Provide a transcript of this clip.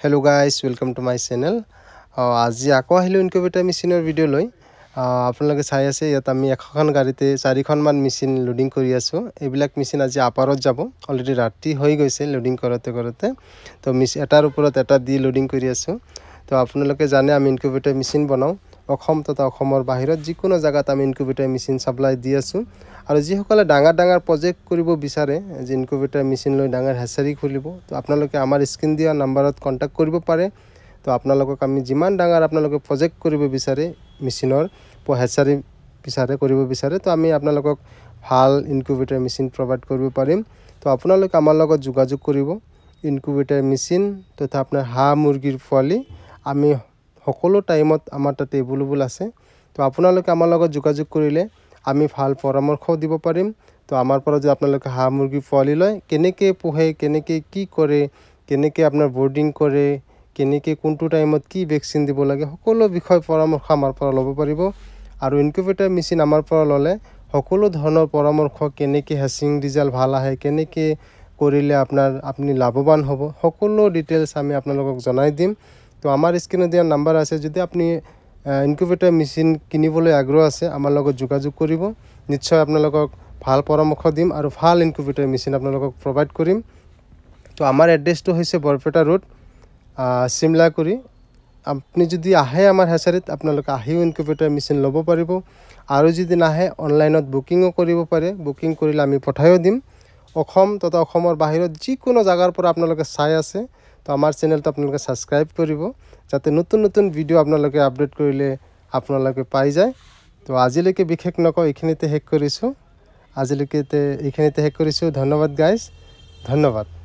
Hello guys, welcome to my channel. আজি আকৌ আহিলো ইনকিউবেটৰ মেচিনৰ ভিডিও লৈ আপোনালোকে চাই আছে ইয়াত আমি এখন গাড়ীতে 4খন মান মেচিন লোডিং কৰি আছো এইবিলাক মেচিন আজি আপাৰত যাব অলৰেডি ৰাতি হৈ গৈছে লোডিং কৰতে তো এটাৰ ওপৰত এটা দি লোডিং কৰি আছো তো আপোনালোকে জানে আমি ইনকিউবেটৰ মেচিন বনাও অসম তথা অসমৰ বাহিৰত যিকোনো জায়গাত আমি ইনকিউবেটৰ মেচিন সাপ্লাই দি আছো আৰু যিসকলে ডাঙৰ প্ৰজেক্ট কৰিব বিচাৰে যে ইনকিউবেটৰ মেচিন লৈ ডাঙৰ হেচাৰি খুলিব তো আপোনালোকে আমাৰ স্ক্ৰিন দিয়া নম্বৰত কন্টাক্ট কৰিব পাৰে তো আপোনালোকক আমি যিমান ডাঙৰ আপোনালোকে প্ৰজেক্ট কৰিব বিচাৰে মেচিনৰ হেচাৰি বিচাৰে কৰিব বিচাৰে তো আমি আপোনালোকক ভাল ইনকিউবেটৰ মেচিন প্ৰভাইড কৰিব পাৰিম তো আপোনালোকে আমাৰ লগত যোগাযোগ কৰিব ইনকিউবেটৰ মেচিন তথা আপোনাৰ হাঁহ মুৰ্গীৰ পোৱালি আমি সকলো টাইমত আমাৰ তাতে এভেইলেবল আছে তো আপোনালোকে আমাৰ লগত যোগাযোগ কৰিলে আমি ভাল পৰামৰ্শ দিব পাৰিম তো আমাৰ পৰা যে আপোনালোকে হাঁহ মুৰ্গী পোৱালি লয় কেনেকৈ পোহে কেনেকৈ কি কৰে কেনেকৈ আপোনাৰ বোৰ্ডিং কৰে কেনেকৈ কোনটো টাইমত কি ভ্যাকচিন দিব লাগে সকলো বিষয় পৰামৰ্শ আমাৰ পৰা ল'ব পাৰিব আৰু ইনকিউবেটৰ মেচিন আমাৰ পৰা ল'লে সকলো ধৰণৰ পৰামৰ্শ কেনেকৈ হেচিং ৰিজাল্ট ভাল আহে কেনেকৈ কৰিলে আপুনি লাভৱান হ'ব সকলো ডিটেইলছ আমি আপোনালোকক জনাই দিম তো আমাৰ স্ক্ৰিনত দিয়া নম্বৰ আছে যদি আপুনি ইনকিউবেটৰ মেচিন কিনিবলৈ আগ্ৰহ আছে আমাৰ লগত যোগাযোগ কৰিব নিশ্চয় আপোনালোকক ভাল পৰামৰ্শ দিম আৰু ভাল ইনকিউবেটৰ মেচিন আপোনালোকক প্ৰভাইড কৰিম তো আমাৰ এড্ৰেছটো হৈছে বৰপেটা ৰোড সিমলাকুৰি আপনি যদি আহে আমাৰ হেচাৰিত আপোনালোকে আহিও ইনকিউবেটৰ মেচিন ল'ব পাৰিব আৰু যদি নাহে অনলাইনত বুকিংও কৰিব পাৰে বুকিং কৰিলে আমি পঠাইও দিম অসম তথা অসমৰ বাহিৰত যিকোনো জায়গাৰ পৰা আপোনালোকে চাই আছে তো আমাৰ চেনেলটো আপোনালোকে সাবস্ক্ৰাইব কৰিব যাতে নতুন ভিডিও আপোনালোকে আপডেট কৰিলে আপোনালোকে পাই যায় তো আজিলৈকে বিশেষ নকওঁ এইখিনিতে শেষ কৰিছো ধন্যবাদ গাইজ ধন্যবাদ